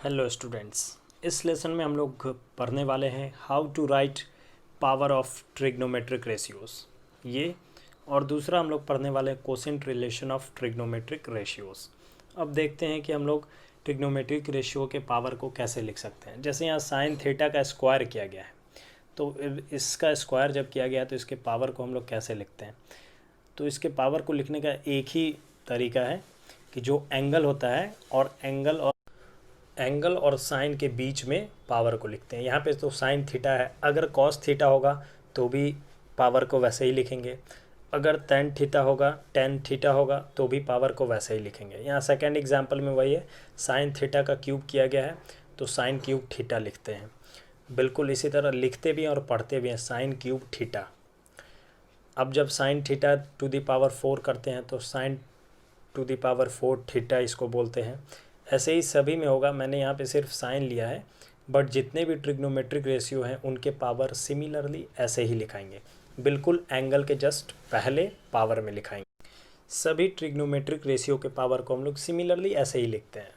Hello students. इस lesson में हम लोग पढ़ने वाले हैं how to write power of trigonometric ratios ये, और दूसरा हम लोग पढ़ने वाले हैं quotient relation of trigonometric ratios. अब देखते हैं कि हम लोग ट्रिग्नोमेट्रिक रेशियो के पावर को कैसे लिख सकते हैं। जैसे यहाँ साइन थीटा का स्क्वायर किया गया है, तो इसका स्क्वायर जब किया गया है तो इसके पावर को हम लोग कैसे लिखते हैं। तो इसके पावर को लिखने का एक ही तरीका है कि जो एंगल होता है और एंगल और साइन के बीच में पावर को लिखते हैं। यहाँ पे तो साइन थीटा है, अगर कॉस थीटा होगा तो भी पावर को वैसे ही लिखेंगे, अगर टेन थीटा होगा तो भी पावर को वैसे ही लिखेंगे। यहाँ सेकंड एग्जांपल में वही है, साइन थीटा का क्यूब किया गया है तो साइन क्यूब थीटा लिखते हैं। बिल्कुल इसी तरह लिखते भी हैं और पढ़ते भी हैं, साइन क्यूब थीटा। अब जब sine theta two the power 4 करते हैं तो sign to the power 4 theta इसको बोलते हैं। ऐसे ही सभी में होगा, मैंने यहाँ पे सिर्फ साइन लिया है, बट जितने भी ट्रिग्नोमेट्रिक रेशियो हैं उनके पावर सिमिलरली ऐसे ही लिखाएंगे, बिल्कुल एंगल के जस्ट पहले पावर में लिखाएंगे। सभी ट्रिग्नोमेट्रिक रेशियो के पावर को हम लोग सिमिलरली ऐसे ही लिखते हैं,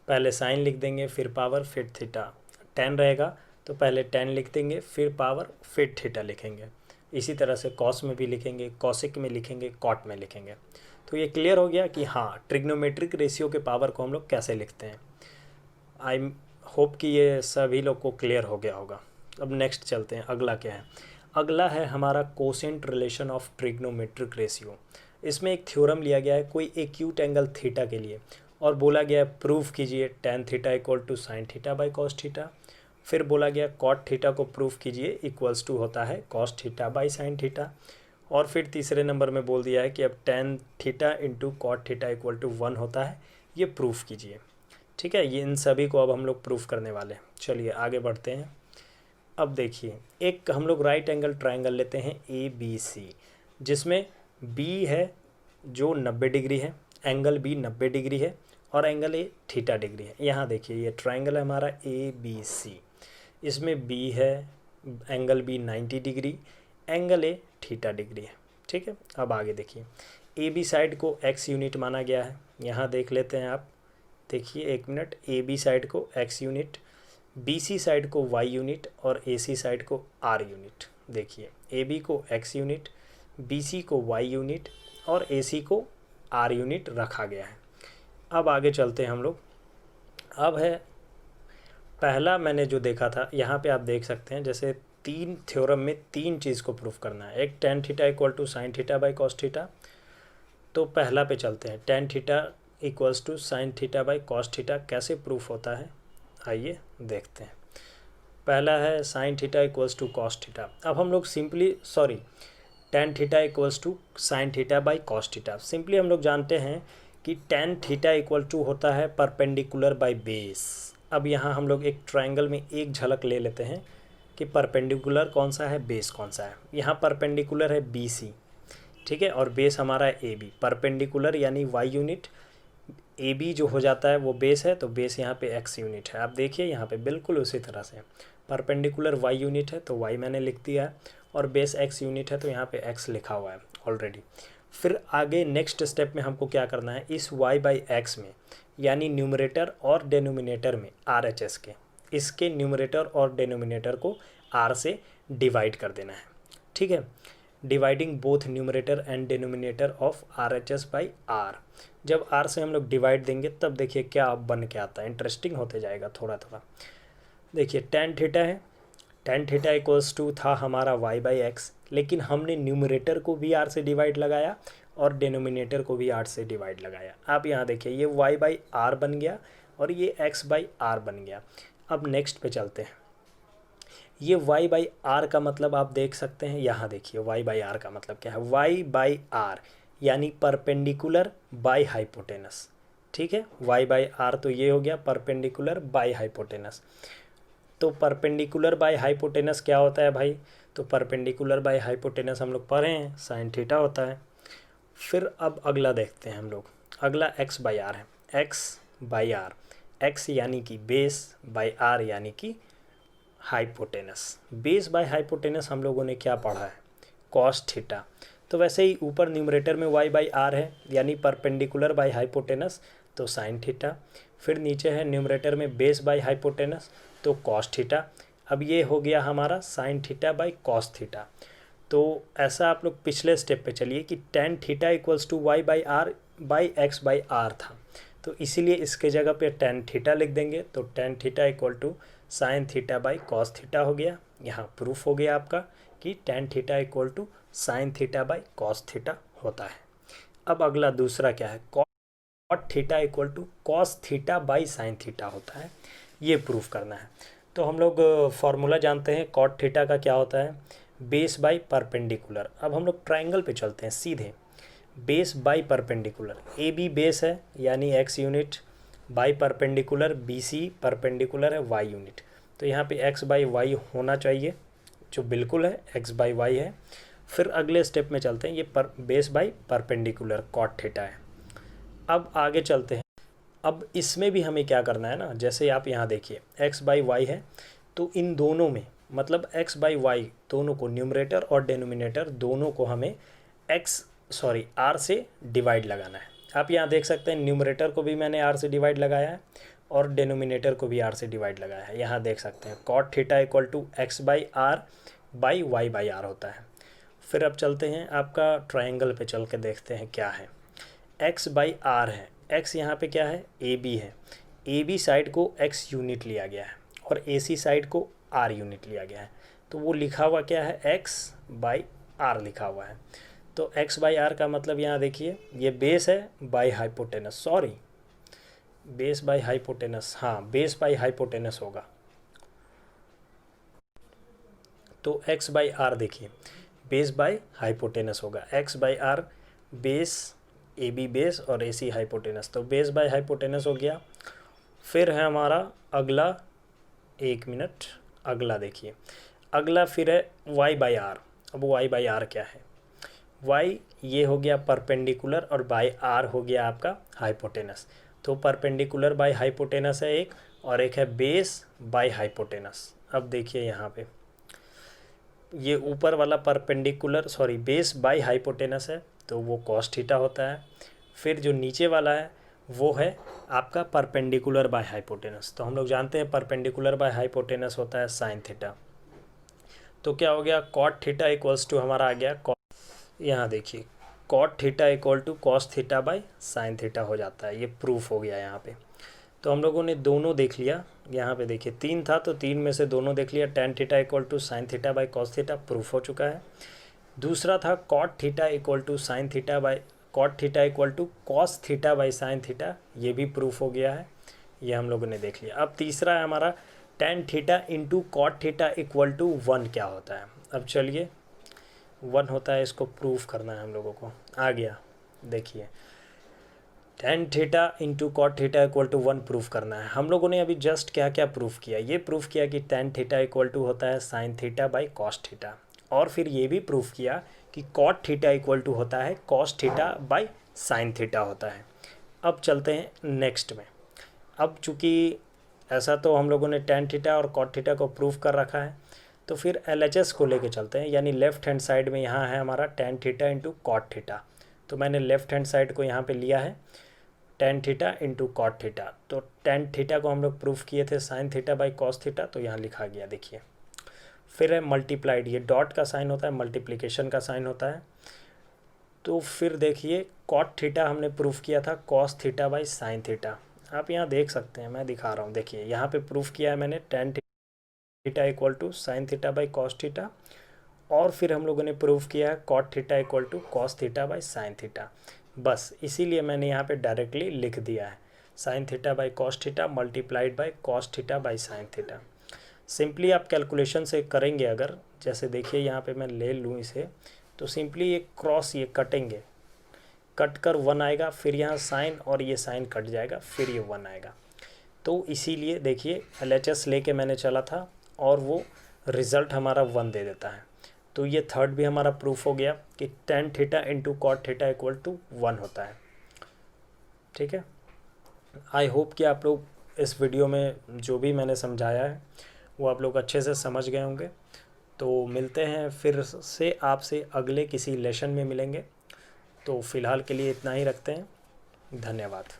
पहले साइन लिख देंगे फिर पावर फिर थीटा। 10 रहेगा तो पहले 10 लिख देंगे फिर पावर फिर थीटा लिखेंगे। इसी तरह से कॉस में भी लिखेंगे, कॉसिक में लिखेंगे, कॉट में लिखेंगे। तो ये क्लियर हो गया कि हाँ, ट्रिग्नोमेट्रिक रेशियो के पावर को हम लोग कैसे लिखते हैं। आई होप कि ये सभी लोग को क्लियर हो गया होगा। अब नेक्स्ट चलते हैं, अगला क्या है। अगला है हमारा quotient relation of trigonometric ratio. इसमें एक थ्योरम लिया गया है कोई एक्यूट एंगल थीटा के लिए, और बोला गया है प्रूफ कीजिए tan theta equal to sine theta by cos theta. फिर बोला गया कॉट थीटा को प्रूफ कीजिए इक्वल्स टू होता है cos theta by sine theta. और फिर तीसरे नंबर में बोल दिया है कि अब tan theta into cot theta equal to 1 होता है, ये प्रूफ कीजिए। ठीक है, ये इन सभी को अब हम लोग प्रूफ करने वाले हैं। चलिए आगे बढ़ते हैं। अब देखिए, एक हम लोग राइट एंगल ट्राइंगल लेते हैं ABC, जिसमें B है जो 90 डिग्री है, एंगल B 90 डिग्री है और एंगल A थीटा डिग्री है। यहाँ देखिए ये ट्राइंगल है हमारा ABC, इसमें B है, angle B 90 degree, angle A theta degree है। ठीक है, अब आगे देखिए, AB साइड को x यूनिट माना गया है। यहाँ देख लेते हैं आप, देखिए एक मिनट, AB साइड को x यूनिट, BC साइड को y यूनिट और AC साइड को r यूनिट। देखिए AB को x यूनिट, BC को y यूनिट और AC को r यूनिट रखा गया है। अब आगे चलते हैं हम लोग। अब है पहला, मैंने जो देखा था यहाँ पे आप देख सकते हैं, जैसे तीन थ्योरम में तीन चीज़ को प्रूफ करना है। एक tan theta equal to sine theta by cos theta. तो पहला पे चलते हैं, tan theta equals to sine theta by cos theta कैसे प्रूफ होता है, आइए देखते हैं। पहला है sine theta equals to cos theta. अब हम लोग tan theta equals to sine theta by cos theta. Simply हम लोग जानते हैं कि टेन थीटा इक्वल टू होता है परपेंडिकुलर बाई बेस। अब यहाँ हम लोग एक ट्राइंगल में एक झलक ले लेते हैं कि परपेंडिकुलर कौन सा है, बेस कौन सा है। यहाँ परपेंडिकुलर है BC, ठीक है, और बेस हमारा है AB। परपेंडिकुलर यानी y यूनिट, AB जो हो जाता है वो बेस है, तो बेस यहाँ पे x यूनिट है। आप देखिए यहाँ पे बिल्कुल उसी तरह से परपेंडिकुलर y यूनिट है तो y मैंने लिख दिया है, और बेस x यूनिट है तो यहाँ पे x लिखा हुआ है ऑलरेडी। फिर आगे नेक्स्ट स्टेप में हमको क्या करना है, इस y बाई एक्स में, यानी न्यूमरेटर और डेनोमिनेटर में RHS के, इसके न्यूमरेटर और डेनोमिनेटर को r से डिवाइड कर देना है। ठीक है, dividing both numerator and denominator of RHS by r। जब r से हम लोग डिवाइड देंगे तब देखिए क्या बन के आता है, इंटरेस्टिंग होते जाएगा थोड़ा थोड़ा। देखिए टेन थीटा है, टेन थीटा इक्वल्स टू था हमारा y बाई एक्स, लेकिन हमने न्यूमरेटर को भी r से डिवाइड लगाया और डेनोमिनेटर को भी r से डिवाइड लगाया। आप यहाँ देखिए ये y बाई r बन गया और ये x बाई r बन गया। अब नेक्स्ट पे चलते हैं। ये y बाई r का मतलब आप देख सकते हैं, यहाँ देखिए y बाई r का मतलब क्या है, y बाई r यानी परपेंडिकुलर बाई हाइपोटेनस। ठीक है, y बाई r तो ये हो गया परपेंडिकुलर बाई हाइपोटेनस। तो परपेंडिकुलर बाई हाइपोटेनस क्या होता है भाई, तो परपेंडिकुलर बाई हाइपोटेनस हम लोग पढ़े हैं, साइन थीटा होता है। फिर अब अगला देखते हैं हम लोग, अगला x बाई आर है, x बाई आर, x यानी कि बेस बाई r यानी कि हाइपोटेनस। बेस बाई हाइपोटेनस हम लोगों ने क्या पढ़ा है, कॉस थीटा। तो वैसे ही ऊपर न्यूमरेटर में y बाई आर है यानी परपेंडिकुलर बाई हाइपोटेनस, तो साइन थीटा। फिर नीचे है न्यूमरेटर में बेस बाई हाइपोटेनस, तो कॉस थीटा। अब ये हो गया हमारा sine theta by cos theta. तो ऐसा आप लोग पिछले स्टेप पे चलिए कि tan theta equals to Y by R by X by R था, तो इसीलिए इसके जगह पे टेन थीटा लिख देंगे। तो tan theta equal to sine theta by cos theta हो गया। यहाँ प्रूफ हो गया आपका कि tan theta equal to sine theta by cos theta होता है। अब अगला दूसरा क्या है, cot theta equal to cos theta by sine theta होता है, ये प्रूफ करना है। तो हम लोग फॉर्मूला जानते हैं कॉट थीटा का क्या होता है, बेस बाई परपेंडिकुलर। अब हम लोग ट्राइंगल पे चलते हैं सीधे, base by perpendicular, A B base है यानी X unit, by perpendicular B C perpendicular है वाई यूनिट। तो यहाँ पे एक्स बाई वाई होना चाहिए, जो बिल्कुल है एक्स बाई वाई है। फिर अगले स्टेप में चलते हैं, ये base by perpendicular cot theta है। अब आगे चलते हैं, अब इसमें भी हमें क्या करना है ना, जैसे आप यहाँ देखिए एक्स बाई वाई है, तो इन दोनों में मतलब एक्स बाई वाई दोनों को, न्यूमरेटर और डेनोमिनेटर दोनों को हमें आर से डिवाइड लगाना है। आप यहाँ देख सकते हैं न्यूमरेटर को भी मैंने आर से डिवाइड लगाया है और डेनोमिनेटर को भी आर से डिवाइड लगाया है। यहाँ देख सकते हैं cot theta equal to X by R by Y by R होता है। फिर अब चलते हैं आपका ट्राइंगल पे चल के देखते हैं क्या है, एक्स बाई आर है, एक्स यहाँ पे क्या है ए बी है, ए बी साइड को एक्स यूनिट लिया गया है और ए सी साइड को आर यूनिट लिया गया है। तो वो लिखा हुआ क्या है, एक्स बाई आर लिखा हुआ है। तो एक्स बाई आर का मतलब यहाँ देखिए ये बेस है by hypotenuse, sorry base by hypotenuse, हाँ बेस बाई हाइपोटेनस होगा। तो एक्स बाई आर देखिए बेस बाई हाइपोटेनस होगा, X by R base, A B base और ए सी हाइपोटेनस, तो बेस बाई हाइपोटेनस हो गया। फिर है हमारा अगला, एक मिनट, अगला देखिए, अगला फिर है वाई बाई आर। अब वाई बाई आर क्या है, वाई ये हो गया परपेंडिकुलर और बाई आर हो गया आपका हाइपोटेनस। तो परपेंडिकुलर बाई हाइपोटेनस है एक, और एक है बेस बाई हाइपोटेनस। अब देखिए यहाँ पे ये ऊपर वाला परपेंडिकुलर बेस बाई हाइपोटेनस है, तो वो कॉस थीटा होता है। फिर जो नीचे वाला है वो है आपका परपेंडिकुलर बाय हाइपोटेनस। तो हम लोग जानते हैं परपेंडिकुलर बाय हाइपोटेनस होता है साइन थीटा। तो क्या हो गया, कॉट थीटा इक्वल्स टू हमारा आ गया, यहाँ देखिए cot theta equal to cos theta by sine theta हो जाता है। ये प्रूफ हो गया यहाँ पे। तो हम लोगों ने दोनों देख लिया, यहाँ पे देखिए तीन था तो तीन में से दोनों देख लिया, tan theta equal to sine theta by cos theta proof हो चुका है। दूसरा था cot theta equal to sine theta by cot theta equal to cos theta by sine theta, ये भी प्रूफ हो गया है, ये हम लोगों ने देख लिया। अब तीसरा है हमारा tan theta into cot theta equal to one क्या होता है। अब चलिए वन होता है, इसको प्रूफ करना है हम लोगों को। आ गया, देखिए tan theta into cot theta equal to one proof करना है। हम लोगों ने अभी जस्ट क्या क्या प्रूफ किया, ये प्रूफ किया कि टेन थीटा इक्वल टू होता है sine theta by cos theta, और फिर ये भी प्रूफ किया कि कॉट थीटा इक्वल टू होता है cos theta by sine theta होता है। अब चलते हैं नेक्स्ट में। अब चूँकि ऐसा तो हम लोगों ने टेन थीटा और कॉट थीटा को प्रूफ कर रखा है, तो फिर LHS को लेके चलते हैं, यानी लेफ्ट हैंड साइड में यहाँ है हमारा tan theta into cot theta. तो मैंने लेफ्ट हैंड साइड को यहाँ पे लिया है tan theta into cot theta. तो टेन थीटा को हम लोग प्रूफ किए थे sine theta by cos theta, तो यहाँ लिखा गया देखिए। फिर है मल्टीप्लाइड, ये डॉट का साइन होता है, मल्टीप्लिकेशन का साइन होता है। तो फिर देखिए कॉट थीटा हमने प्रूफ किया था cos theta by sine theta. आप यहाँ देख सकते हैं, मैं दिखा रहा हूँ, देखिए यहाँ पे प्रूफ किया है मैंने tan theta equal to sine theta by cos theta, और फिर हम लोगों ने प्रूफ किया है cot theta equal to cos theta by sine theta. बस इसीलिए मैंने यहाँ पे डायरेक्टली लिख दिया है sine theta by cos theta multiplied by cos theta by sine theta. Simply आप कैलकुलेशन से करेंगे अगर, जैसे देखिए यहाँ पे मैं ले लूँ इसे, तो सिंपली ये क्रॉस ये कटेंगे, कट कर वन आएगा, फिर यहाँ साइन और ये साइन कट जाएगा, फिर ये वन आएगा। तो इसीलिए देखिए LHS लेके मैंने चला था और वो रिज़ल्ट हमारा वन दे देता है। तो ये थर्ड भी हमारा प्रूफ हो गया कि tan theta into cot theta equal to one होता है। ठीक है, आई होप कि आप लोग इस वीडियो में जो भी मैंने समझाया है वो आप लोग अच्छे से समझ गए होंगे। तो मिलते हैं फिर से आपसे अगले किसी लेसन में मिलेंगे। तो फ़िलहाल के लिए इतना ही रखते हैं, धन्यवाद।